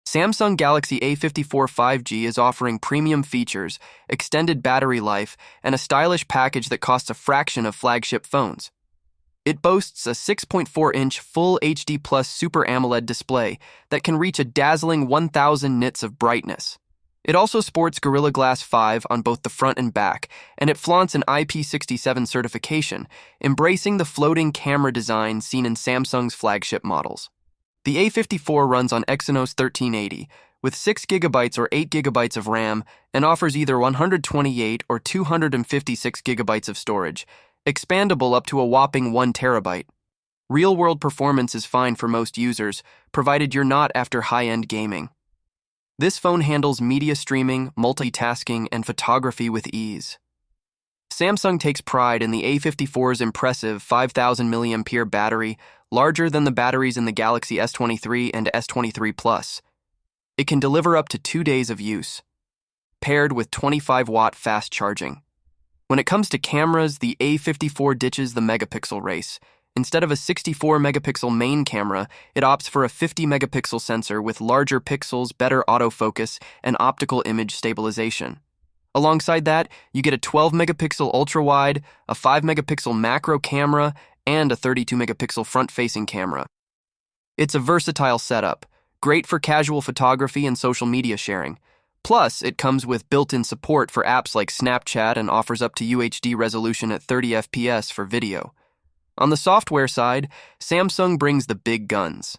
Samsung Galaxy A54 5G is offering premium features, extended battery life, and a stylish package that costs a fraction of flagship phones. It boasts a 6.4-inch Full HD Plus Super AMOLED display that can reach a dazzling 1,000 nits of brightness. It also sports Gorilla Glass 5 on both the front and back, and it flaunts an IP67 certification, embracing the floating camera design seen in Samsung's flagship models. The A54 runs on Exynos 1380, with 6GB or 8GB of RAM, and offers either 128 or 256GB of storage, expandable up to a whopping 1TB. Real-world performance is fine for most users, provided you're not after high-end gaming. This phone handles media streaming, multitasking, and photography with ease. Samsung takes pride in the A54's impressive 5,000 mAh battery, larger than the batteries in the Galaxy S23 and S23 Plus. It can deliver up to 2 days of use, paired with 25-watt fast charging. When it comes to cameras, the A54 ditches the megapixel race. Instead of a 64-megapixel main camera, it opts for a 50-megapixel sensor with larger pixels, better autofocus, and optical image stabilization. Alongside that, you get a 12-megapixel ultra-wide, a 5-megapixel macro camera, and a 32-megapixel front-facing camera. It's a versatile setup, great for casual photography and social media sharing. Plus, it comes with built-in support for apps like Snapchat and offers up to UHD resolution at 30 FPS for video. On the software side, Samsung brings the big guns.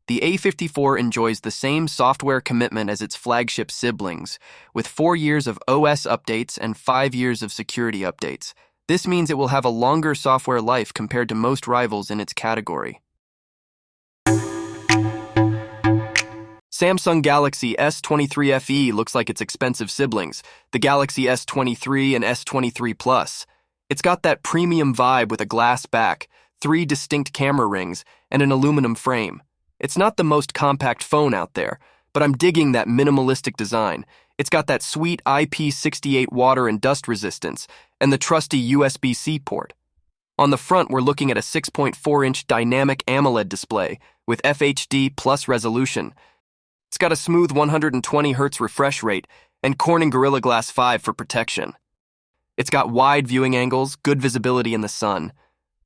The A54 enjoys the same software commitment as its flagship siblings, with 4 years of OS updates and 5 years of security updates. This means it will have a longer software life compared to most rivals in its category. Samsung Galaxy S23 FE looks like its expensive siblings, the Galaxy S23 and S23 Plus. It's got that premium vibe with a glass back, 3 distinct camera rings, and an aluminum frame. It's not the most compact phone out there, but I'm digging that minimalistic design. It's got that sweet IP68 water and dust resistance, and the trusty USB-C port. On the front, we're looking at a 6.4-inch dynamic AMOLED display with FHD plus resolution. It's got a smooth 120Hz refresh rate and Corning Gorilla Glass 5 for protection. It's got wide viewing angles, good visibility in the sun.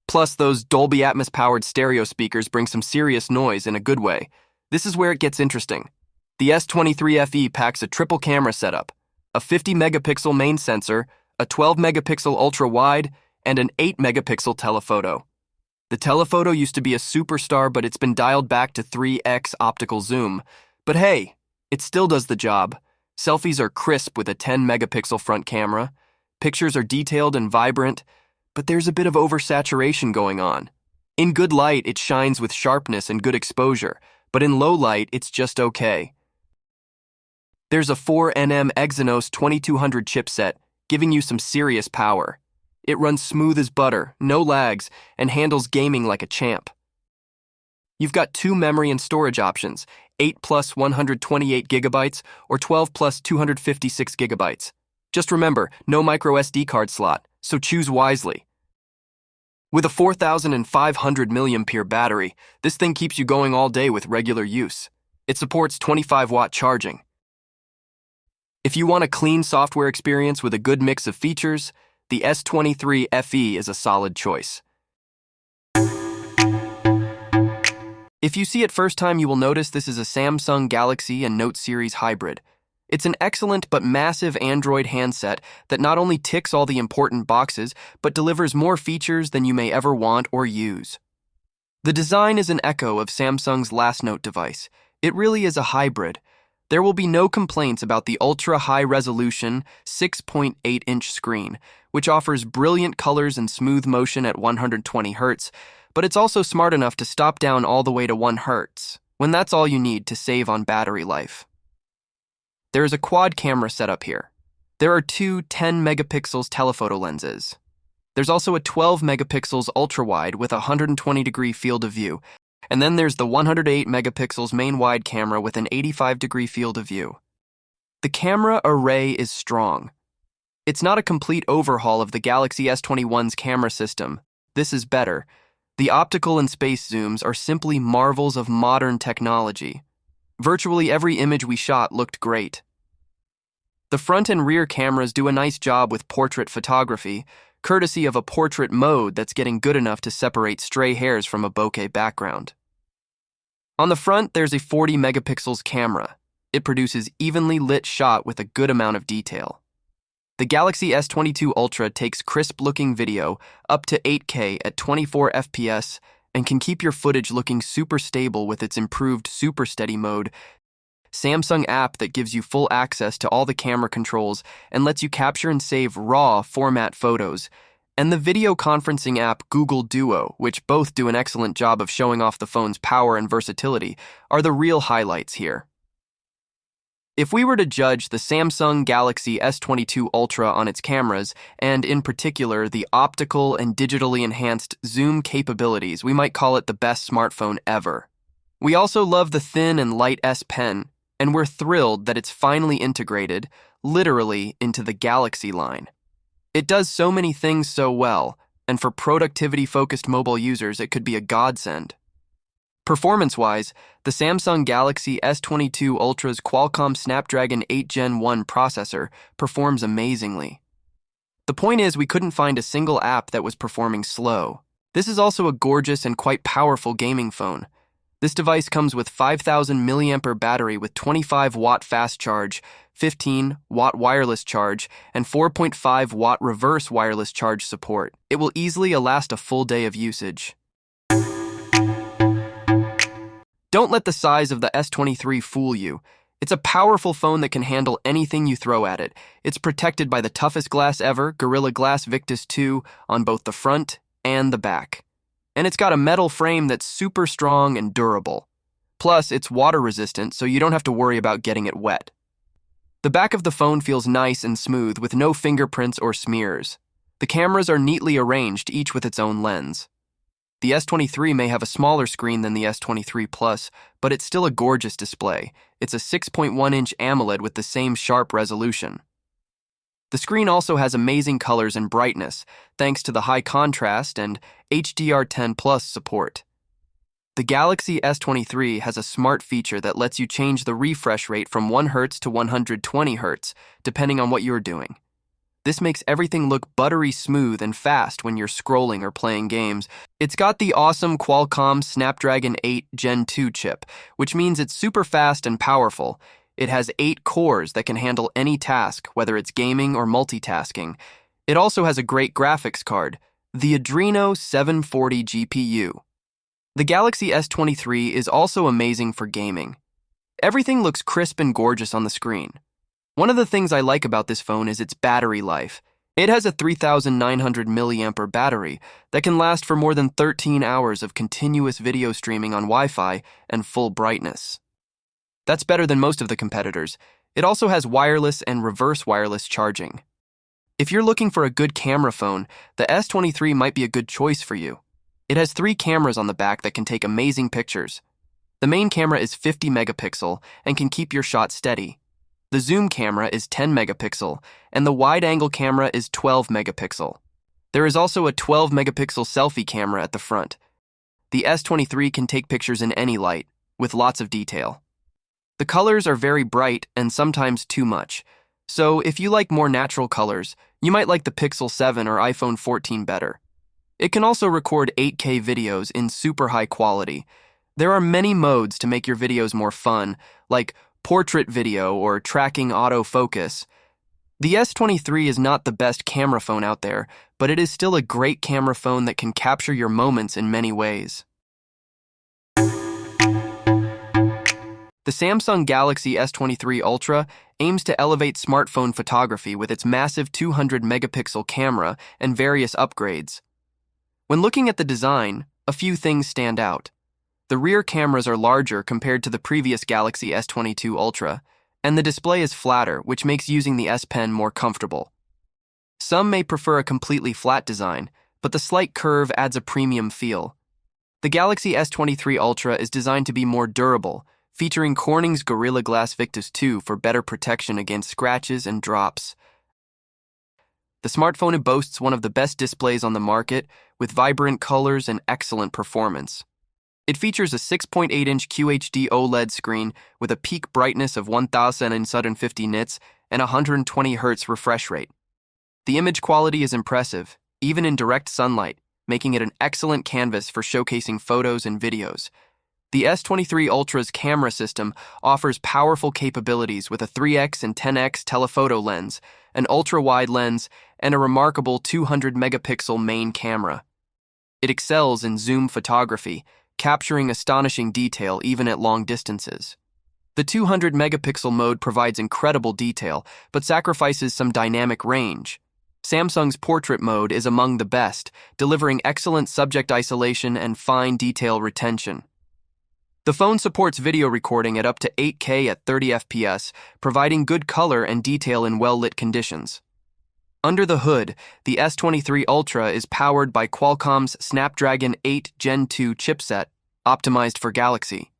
Plus, those Dolby Atmos-powered stereo speakers bring some serious noise in a good way. This is where it gets interesting. The S23 FE packs a triple camera setup, a 50-megapixel main sensor, a 12-megapixel ultra-wide, and an 8-megapixel telephoto. The telephoto used to be a superstar, but it's been dialed back to 3x optical zoom. But hey, it still does the job. Selfies are crisp with a 10-megapixel front camera. Pictures are detailed and vibrant, but there's a bit of oversaturation going on. In good light, it shines with sharpness and good exposure, but in low light, it's just okay. There's a 4nm Exynos 2200 chipset, giving you some serious power. It runs smooth as butter, no lags, and handles gaming like a champ. You've got 2 memory and storage options, 8 plus 128GB or 12 plus 256GB. Just remember, no microSD card slot, so choose wisely. With a 4,500 mAh battery, this thing keeps you going all day with regular use. It supports 25-watt charging. If you want a clean software experience with a good mix of features, the S23 FE is a solid choice. If you see it first time, you will notice this is a Samsung Galaxy and Note series hybrid. It's an excellent but massive Android handset that not only ticks all the important boxes, but delivers more features than you may ever want or use. The design is an echo of Samsung's last Note device. It really is a hybrid. There will be no complaints about the ultra-high-resolution 6.8-inch screen, which offers brilliant colors and smooth motion at 120 Hz, but it's also smart enough to stop down all the way to 1 Hz, when that's all you need to save on battery life. There is a quad camera setup here. There are 2 10-megapixels telephoto lenses. There's also a 12-megapixels ultra-wide with a 120-degree field of view, and then there's the 108 megapixels main wide camera with an 85-degree field of view. The camera array is strong. It's not a complete overhaul of the Galaxy S21's camera system. This is better. The optical and space zooms are simply marvels of modern technology. Virtually every image we shot looked great. The front and rear cameras do a nice job with portrait photography, courtesy of a portrait mode that's getting good enough to separate stray hairs from a bokeh background. On the front, there's a 40 megapixels camera. It produces evenly lit shot with a good amount of detail. The Galaxy S22 Ultra takes crisp-looking video up to 8K at 24 FPS and can keep your footage looking super stable with its improved Super Steady mode, Samsung app that gives you full access to all the camera controls and lets you capture and save RAW format photos, and the video conferencing app Google Duo, which both do an excellent job of showing off the phone's power and versatility, are the real highlights here. If we were to judge the Samsung Galaxy S22 Ultra on its cameras, and in particular the optical and digitally enhanced zoom capabilities, we might call it the best smartphone ever. We also love the thin and light S Pen, and we're thrilled that it's finally integrated, literally, into the Galaxy line. It does so many things so well, and for productivity-focused mobile users, it could be a godsend. Performance-wise, the Samsung Galaxy S22 Ultra's Qualcomm Snapdragon 8 Gen 1 processor performs amazingly. The point is, we couldn't find a single app that was performing slow. This is also a gorgeous and quite powerful gaming phone. This device comes with 5,000 mAh battery with 25-watt fast charge, 15-watt wireless charge, and 4.5-watt reverse wireless charge support. It will easily last a full day of usage. Don't let the size of the S23 fool you. It's a powerful phone that can handle anything you throw at it. It's protected by the toughest glass ever, Gorilla Glass Victus 2, on both the front and the back. And it's got a metal frame that's super strong and durable. Plus, it's water resistant, so you don't have to worry about getting it wet. The back of the phone feels nice and smooth with no fingerprints or smears. The cameras are neatly arranged, each with its own lens. The S23 may have a smaller screen than the S23 Plus, but it's still a gorgeous display. It's a 6.1-inch AMOLED with the same sharp resolution. The screen also has amazing colors and brightness, thanks to the high contrast and HDR10 Plus support. The Galaxy S23 has a smart feature that lets you change the refresh rate from 1 Hz to 120 Hz, depending on what you're doing. This makes everything look buttery smooth and fast when you're scrolling or playing games. It's got the awesome Qualcomm Snapdragon 8 Gen 2 chip, which means it's super fast and powerful. It has 8 cores that can handle any task, whether it's gaming or multitasking. It also has a great graphics card, the Adreno 740 GPU. The Galaxy S23 is also amazing for gaming. Everything looks crisp and gorgeous on the screen. One of the things I like about this phone is its battery life. It has a 3,900 mAh battery that can last for more than 13 hours of continuous video streaming on Wi-Fi and full brightness. That's better than most of the competitors. It also has wireless and reverse wireless charging. If you're looking for a good camera phone, the S23 might be a good choice for you. It has 3 cameras on the back that can take amazing pictures. The main camera is 50 megapixel and can keep your shot steady. The zoom camera is 10 megapixel, and the wide-angle camera is 12 megapixel. There is also a 12 megapixel selfie camera at the front. The S23 can take pictures in any light, with lots of detail. The colors are very bright and sometimes too much, so if you like more natural colors, you might like the Pixel 7 or iPhone 14 better. It can also record 8K videos in super high quality. There are many modes to make your videos more fun, like portrait video or tracking autofocus. The S23 is not the best camera phone out there, but it is still a great camera phone that can capture your moments in many ways. The Samsung Galaxy S23 Ultra aims to elevate smartphone photography with its massive 200-megapixel camera and various upgrades. When looking at the design, a few things stand out. The rear cameras are larger compared to the previous Galaxy S22 Ultra, and the display is flatter, which makes using the S Pen more comfortable. Some may prefer a completely flat design, but the slight curve adds a premium feel. The Galaxy S23 Ultra is designed to be more durable, featuring Corning's Gorilla Glass Victus 2 for better protection against scratches and drops. The smartphone boasts one of the best displays on the market, with vibrant colors and excellent performance. It features a 6.8-inch QHD OLED screen with a peak brightness of 1050 nits and 120 Hz refresh rate. The image quality is impressive, even in direct sunlight, making it an excellent canvas for showcasing photos and videos. The S23 Ultra's camera system offers powerful capabilities with a 3x and 10x telephoto lens, an ultra-wide lens, and a remarkable 200-megapixel main camera. It excels in zoom photography, capturing astonishing detail even at long distances. The 200-megapixel mode provides incredible detail, but sacrifices some dynamic range. Samsung's portrait mode is among the best, delivering excellent subject isolation and fine detail retention. The phone supports video recording at up to 8K at 30 FPS, providing good color and detail in well-lit conditions. Under the hood, the S23 Ultra is powered by Qualcomm's Snapdragon 8 Gen 2 chipset, optimized for Galaxy.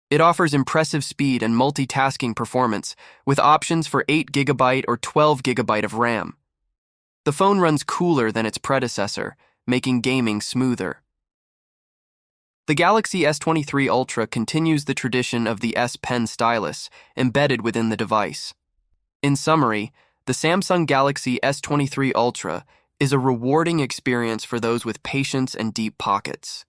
It offers impressive speed and multitasking performance, with options for 8GB or 12GB of RAM. The phone runs cooler than its predecessor, making gaming smoother. The Galaxy S23 Ultra continues the tradition of the S Pen stylus embedded within the device. In summary, the Samsung Galaxy S23 Ultra is a rewarding experience for those with patience and deep pockets.